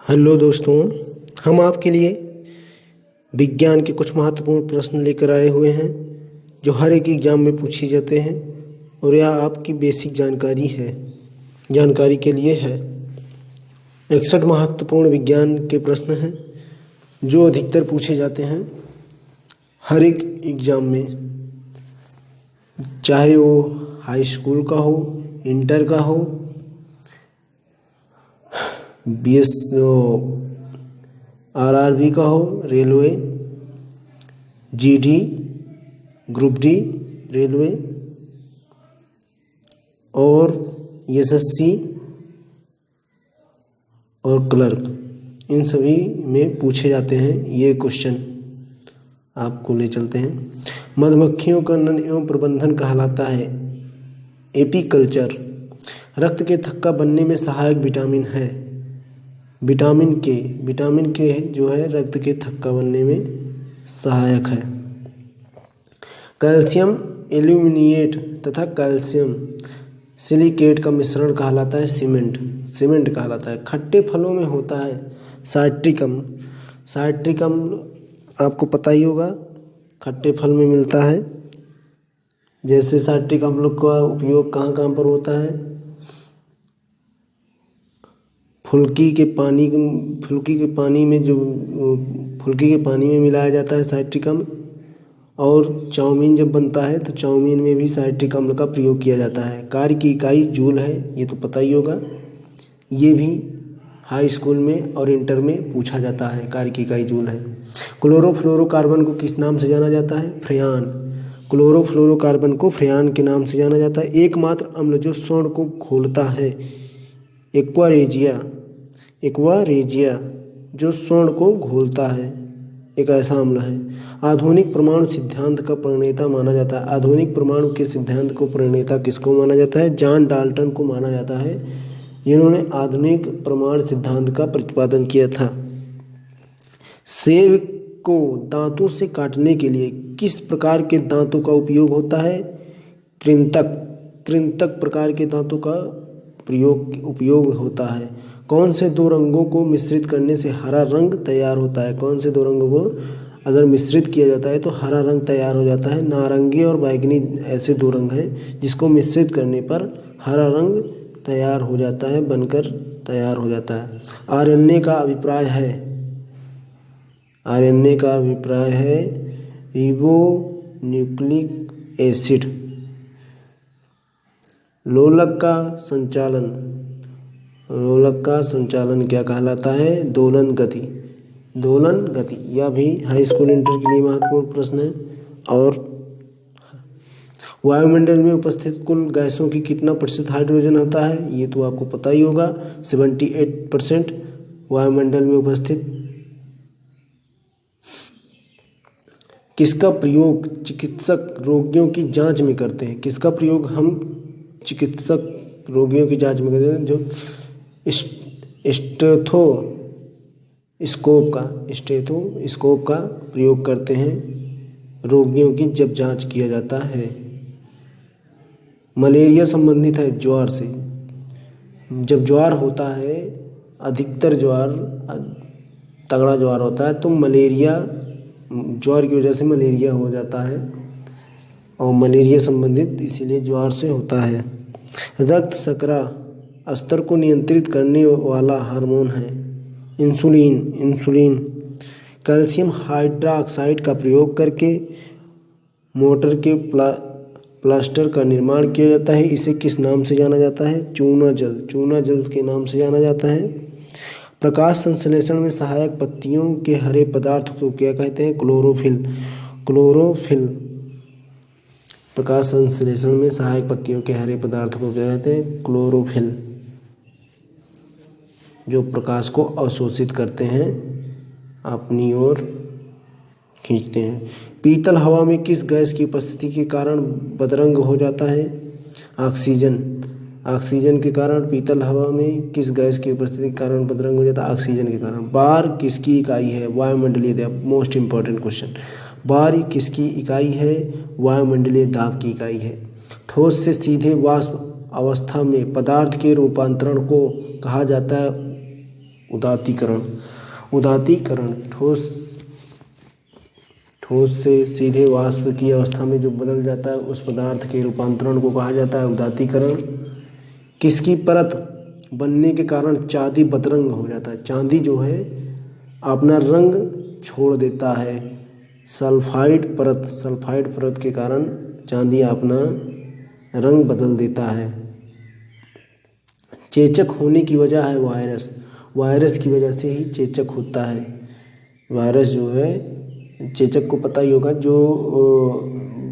Hello दोस्तों, हम आपके लिए विज्ञान के कुछ महत्वपूर्ण प्रश्न लेकर आए हुए हैं जो हर एक एग्जाम में पूछे जाते हैं और यह आपकी बेसिक जानकारी के लिए है। 61 महत्वपूर्ण विज्ञान के प्रश्न हैं जो अधिकतर पूछे जाते हैं हर एक एग्जाम में, चाहे वो हाई स्कूल का हो, इंटर का हो, आरआरबी का हो, railway, GD, group D railway और एसएससी और क्लर्क, इन सभी में पूछे जाते हैं ये क्वेश्चन। आपको ले चलते हैं। मधुमक्खियों का जनन एवं प्रबंधन कहलाता है एपीकल्चर। रक्त के थक्का बनने में सहायक विटामिन है विटामिन के जो है रक्त के थक्का बनने में सहायक है। कैल्शियम एल्यूमिनेट तथा कैल्शियम सिलिकेट का मिश्रण कहलाता है सीमेंट कहलाता है। खट्टे फलों में होता है साइट्रिक अम्ल आपको पता ही होगा, खट्टे फल में मिलता है। जैसे साइट्रिक अम्ल का उपयोग कहाँ कहाँ पर होता है? फुल्की के पानी में मिलाया जाता है साइट्रिक अम्ल। और चाउमीन जब बनता है तो चाउमीन में भी साइट्रिक अम्ल का प्रयोग किया जाता है। कार्य की इकाई जूल है, ये तो पता ही होगा। ये भी हाई स्कूल में और इंटर में पूछा जाता है, कार्य की इकाई जूल है। क्लोरोफ्लोरोकार्बन को किस नाम से जाना जाता है? फ्रेयान। क्लोरोफ्लोरोकार्बन को फ्रेयान के नाम से जाना जाता है। एकमात्र अम्ल जो स्वर्ण को घोलता है एक्वारेजिया जो स्वर्ण को घोलता है, एक ऐसा अम्ल है। आधुनिक परमाणु सिद्धांत का प्रणेता माना जाता है। आधुनिक परमाणु के सिद्धांत को प्रणेता किसको माना जाता है? जॉन डाल्टन को माना जाता है, जिन्होंने आधुनिक परमाणु सिद्धांत का प्रतिपादन किया था। सेब को दांतों से काटने के लिए किस प्रकार के दांतों का उपयोग होता है? कृंतक प्रकार के दांतों का उपयोग होता है। कौन से दो रंगों को मिश्रित करने से हरा रंग तैयार होता है? कौन से दो रंगों को अगर मिश्रित किया जाता है तो हरा रंग तैयार हो जाता है? नारंगी और बैंगनी ऐसे दो रंग हैं जिसको मिश्रित करने पर हरा रंग तैयार हो जाता है, बनकर तैयार हो जाता है। आरएनए का अभिप्राय है रिबोन्यूक्लिक एसिड। लोलक का संचालन क्या कहलाता है? दोलन गति। यह भी हाई स्कूल इंटर के लिए महत्वपूर्ण प्रश्न है। और वायुमंडल में उपस्थित कुल गैसों की कितना प्रतिशत हाइड्रोजन होता है? ये तो आपको पता ही होगा, 78% वायुमंडल में उपस्थित। किसका प्रयोग चिकित्सक रोगियों की जांच में करते हैं? किसका प्रयोग हम चिकित्सक रोगियों की जांच में करते हैं? जो स्टेथोस्कोप का प्रयोग करते हैं रोगियों की जब जांच किया जाता है। मलेरिया संबंधित है ज्वार से। जब ज्वार होता है, अधिकतर तगड़ा ज्वार होता है तो ज्वार की वजह से मलेरिया हो जाता है और मलेरिया संबंधित इसीलिए ज्वार से होता है। रक्त शर्करा स्तर को नियंत्रित करने वाला हार्मोन है इंसुलिन। कैल्शियम हाइड्रोक्साइड का प्रयोग करके मोटर के प्लास्टर का निर्माण किया जाता है। इसे किस नाम से जाना जाता है? चूना जल के नाम से जाना जाता है। प्रकाश संश्लेषण में सहायक पत्तियों के हरे पदार्थ को क्या कहते हैं? क्लोरोफिल। प्रकाश संश्लेषण में सहायक पत्तियों के हरे पदार्थ को क्या कहते हैं? क्लोरोफिल, जो प्रकाश को अवशोषित करते हैं, अपनी ओर खींचते हैं। पीतल हवा में किस गैस की उपस्थिति के कारण बदरंग हो जाता है? ऑक्सीजन के कारण। पीतल हवा में किस गैस की उपस्थिति के कारण बदरंग हो जाता है? ऑक्सीजन के कारण। बार किसकी इकाई है? वायुमंडलीय दाब। Most important question. बार किसकी इकाई है? वायुमंडलीय दाब की इकाई है। ठोस से सीधे वाष्प अवस्था में पदार्थ के रूपांतरण को कहा जाता है उदातीकरण। उदातीकरण ठोस से सीधे वाष्प की अवस्था में जो बदल जाता है उस पदार्थ के रूपांतरण को कहा जाता है उदातीकरण। किसकी परत बनने के कारण चांदी बदरंग हो जाता है? चांदी जो है अपना रंग छोड़ देता है। सल्फाइड परत के कारण चांदी अपना रंग बदल देता है। चेचक होने की वजह है वायरस की वजह से ही चेचक होता है। वायरस जो है, चेचक को पता ही होगा, जो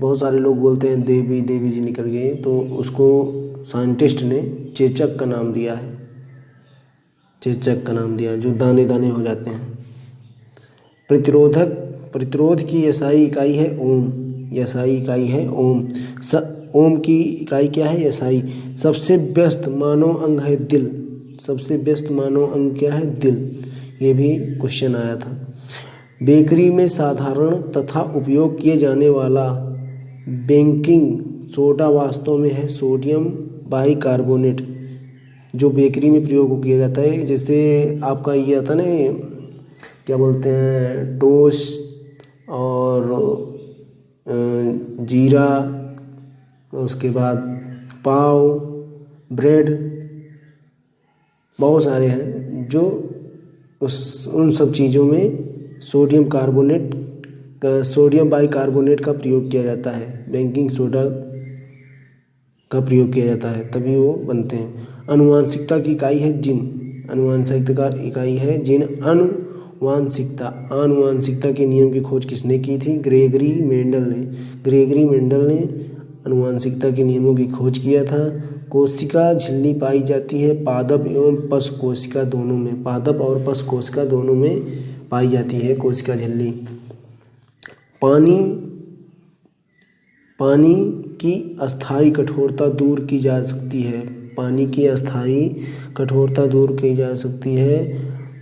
बहुत सारे लोग बोलते हैं देवी जी निकल गए, तो उसको साइंटिस्ट ने चेचक का नाम दिया है। चेचक का नाम दिया जो दाने दाने हो जाते हैं। प्रतिरोध की एसआई इकाई है ओम। एसआई इकाई है ओम। ओम की इकाई क्या है? एसआई। सबसे व्यस्त मानव अंग है दिल। सबसे व्यस्त मानव अंग क्या है? दिल। ये भी क्वेश्चन आया था। बेकरी में साधारण तथा उपयोग किए जाने वाला बेकिंग सोडा वास्तव में है सोडियम बाइकार्बोनेट, जो बेकरी में प्रयोग किया जाता है। जैसे आपका ये आता ना, क्या बोलते हैं, टोस्ट और जीरा, उसके बाद पाव, ब्रेड, बहुत सारे हैं जो उन सब चीज़ों में सोडियम बाइकार्बोनेट का प्रयोग किया जाता है। बेकिंग सोडा का प्रयोग किया जाता है तभी वो बनते हैं। आनुवांशिकता की इकाई है जीन। आनुवांशिकता की इकाई है जीन। आनुवांशिकता के नियम की खोज किसने की थी? ग्रेगरी मेंडल ने आनुवांशिकता के नियमों की खोज किया था। कोशिका झिल्ली पाई जाती है पादप एवं पशु कोशिका दोनों में। पादप और पशु कोशिका दोनों में पाई जाती है कोशिका झिल्ली। पानी की अस्थायी कठोरता दूर की जा सकती है। पानी की अस्थायी कठोरता दूर की जा सकती है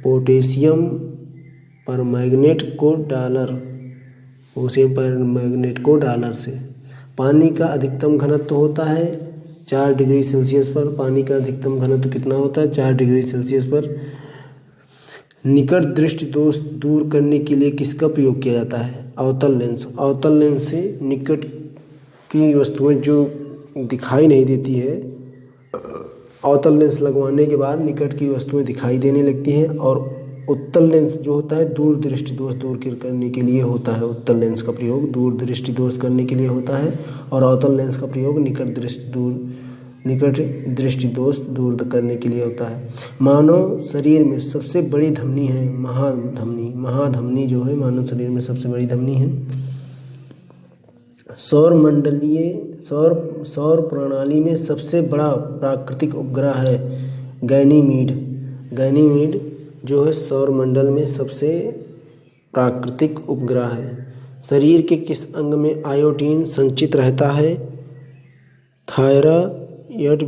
पोटेशियम परमैंगनेट को डालर से। पानी का अधिकतम घनत्व होता है 4 डिग्री सेल्सियस पर। पानी का अधिकतम घनत्व कितना होता है? 4 डिग्री सेल्सियस पर। निकट दृष्टि दोष दूर करने के लिए किसका प्रयोग किया जाता है? अवतल लेंस। अवतल लेंस से निकट की वस्तुएं जो दिखाई नहीं देती है, अवतल लेंस लगवाने के बाद निकट की वस्तुएं दिखाई देने लगती हैं। और उत्तल लेंस जो होता है दूर दृष्टि दोष दूर करने के लिए होता है। उत्तल लेंस का प्रयोग दूर दृष्टि दोष करने के लिए होता है और अवतल लेंस का प्रयोग निकट दृष्टि दोष दूर करने के लिए होता है। मानव शरीर में सबसे बड़ी धमनी है महाधमनी जो है मानव शरीर में सबसे बड़ी धमनी है। सौर प्रणाली में सबसे बड़ा प्राकृतिक उपग्रह है गैनीमीड जो है सौर मंडल में सबसे प्राकृतिक उपग्रह है। शरीर के किस अंग में आयोडीन संचित रहता है? थायराइड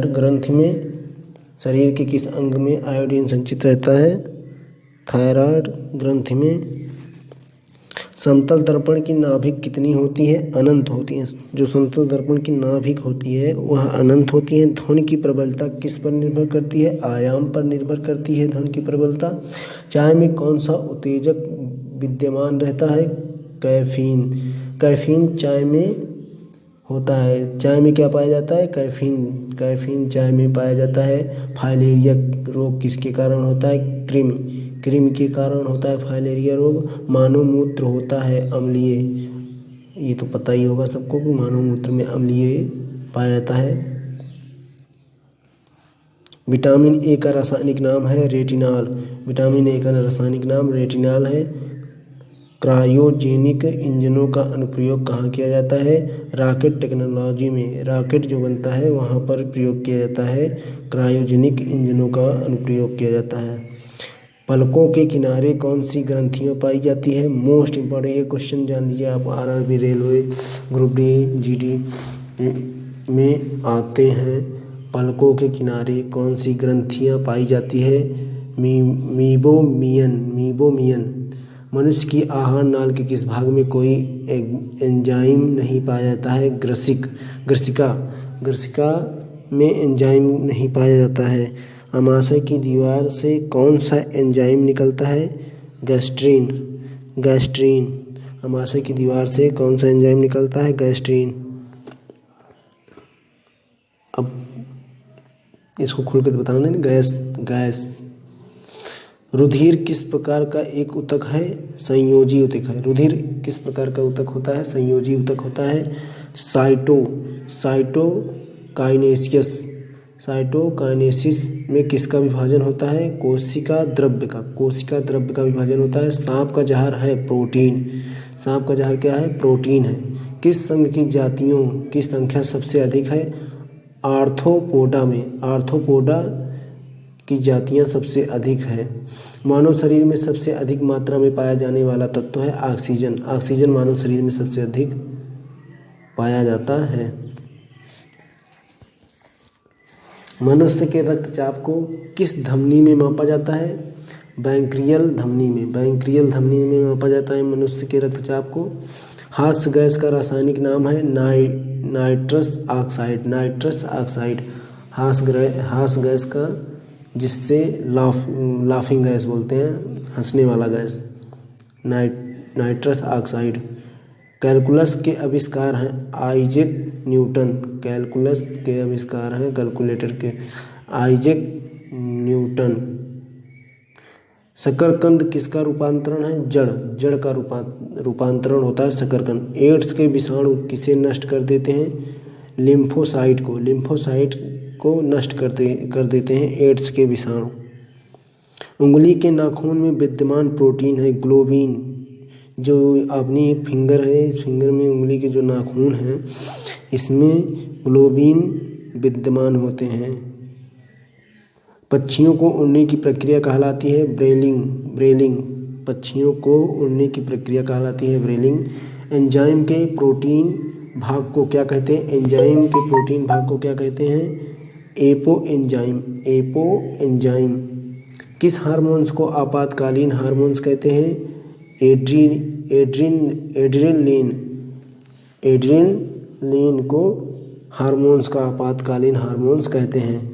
ग्रंथि में शरीर के किस अंग में आयोडीन संचित रहता है? थायराइड ग्रंथि में। समतल दर्पण की नाभिक कितनी होती है? अनंत होती है। जो समतल दर्पण की नाभिक होती है वह अनंत होती है। ध्वनि की प्रबलता किस पर निर्भर करती है? आयाम पर निर्भर करती है ध्वनि की प्रबलता। चाय में कौन सा उत्तेजक विद्यमान रहता है? कैफीन चाय में होता है। चाय में क्या पाया जाता है? कैफीन चाय में पाया जाता है। फाइलेरिया रोग किसके कारण होता है? कृमि के कारण होता है फाइलेरिया रोग। मानव मूत्र होता है अम्लीय। ये तो पता ही होगा सबको कि मानव मूत्र में अम्लीय पाया जाता है। विटामिन ए का रासायनिक नाम है रेटिनॉल। विटामिन ए का रासायनिक नाम रेटिनॉल है। क्रायोजेनिक इंजनों का अनुप्रयोग कहाँ किया जाता है? रॉकेट टेक्नोलॉजी में। रॉकेट जो बनता है वहाँ पर प्रयोग किया जाता है। क्रायोजेनिक इंजनों का अनुप्रयोग किया जाता है। पलकों के किनारे कौन सी ग्रंथियाँ पाई जाती है? मोस्ट इम्पॉर्टेंट ये क्वेश्चन जान लीजिए आप, RRB railway group D GD में आते हैं। पलकों के किनारे कौन सी ग्रंथियाँ पाई जाती है? मीबोमियन। मनुष्य की आहार नाल के किस भाग में कोई एंजाइम नहीं पाया जाता है? ग्रसिका में एंजाइम नहीं पाया जाता है। अमाशय की दीवार से कौन सा एंजाइम निकलता है? गैस्ट्रीन। अमाशय की दीवार से कौन सा एंजाइम निकलता है? गैस्ट्रीन। अब इसको खोल कर बताना नहीं, गैस। रुधिर किस प्रकार का एक ऊतक है? संयोजी ऊतक है। रुधिर किस प्रकार का ऊतक होता है? संयोजी ऊतक होता है। साइटोकाइनेसिस में किसका विभाजन होता है? कोशिका द्रव्य का विभाजन होता है। सांप का जहर है प्रोटीन। सांप का जहर क्या है? प्रोटीन है। किस संघ की जातियों की संख्या सबसे अधिक है? आर्थ्रोपोडा में। आर्थ्रोपोडा की जातियां सबसे अधिक है। मानव शरीर में सबसे अधिक मात्रा में पाया जाने वाला तत्व है ऑक्सीजन मानव शरीर में सबसे अधिक पाया जाता है। मनुष्य के रक्तचाप को किस धमनी में मापा जाता है? बैंक्रियल धमनी में मापा जाता है मनुष्य के रक्तचाप को। हास्य गैस का रासायनिक नाम है नाइट्रस ऑक्साइड। हास्य गैस का, जिससे लाफिंग गैस बोलते हैं, हंसने वाला गैस, नाइट्रस ऑक्साइड। कैलकुलस के आविष्कार हैं आइजैक न्यूटन। कैलकुलेटर के आइजैक न्यूटन। शकरकंद किसका रूपांतरण है? जड़ का रूपांतरण होता है शकरकंद। एड्स के विषाणु किसे नष्ट कर देते हैं? लिम्फोसाइट को नष्ट कर देते हैं एड्स के विषाणु। उंगली के नाखून में विद्यमान प्रोटीन है ग्लोबिन। जो अपनी फिंगर है, इस फिंगर में उंगली के जो नाखून हैं, इसमें ग्लोबिन विद्यमान होते हैं। पक्षियों को उड़ने की प्रक्रिया कहलाती है ब्रेलिंग। पक्षियों को उड़ने की प्रक्रिया कहलाती है ब्रेलिंग। एंजाइम के प्रोटीन भाग को क्या कहते हैं? Apo enzyme. किस हार्मोन्स को आपातकालीन हार्मोन्स कहते हैं? एड्रेनलिन को हार्मोन्स का आपातकालीन हार्मोन्स कहते हैं।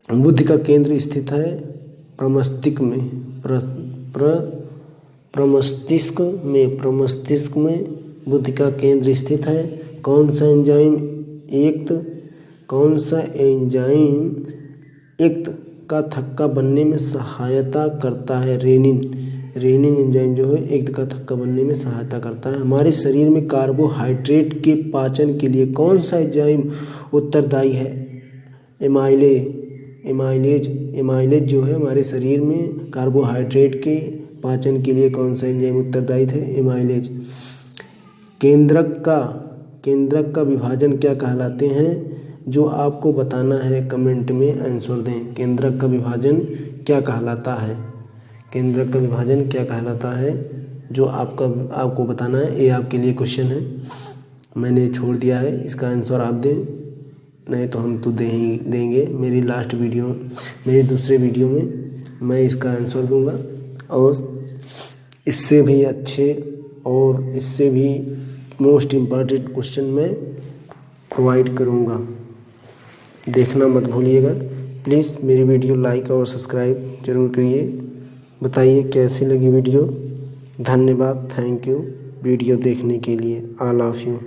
बुद्धि का केंद्र स्थित है प्रमस्तिष्क में बुद्धि का केंद्र स्थित है। कौन सा एंजाइम एक का थक्का बनने में सहायता करता है? रेनिन एंजाइम जो है एक का थक्का बनने में सहायता करता है। हमारे शरीर में कार्बोहाइड्रेट के पाचन के लिए कौन सा एंजाइम उत्तरदायी है? एमाइलेज जो है हमारे शरीर में कार्बोहाइड्रेट के पाचन के लिए कौन सा एंजाइम उत्तरदायी है? एमाइलेज। केंद्रक का विभाजन क्या कहलाते हैं? जो आपको बताना है कमेंट में आंसर दें। केंद्रक का विभाजन क्या कहलाता है? जो आपको बताना है। ये आपके लिए क्वेश्चन है, मैंने छोड़ दिया है, इसका आंसर आप दें, नहीं तो हम तो देंगे। मेरी दूसरे वीडियो में मैं इसका आंसर दूंगा और इससे भी अच्छे और इससे भी मोस्ट इम्पॉर्टेंट क्वेश्चन मैं प्रोवाइड करूंगा। देखना मत भूलिएगा। प्लीज़ मेरी वीडियो लाइक और सब्सक्राइब जरूर करिए। बताइए कैसी लगी वीडियो। धन्यवाद, थैंक यू वीडियो देखने के लिए। I love you.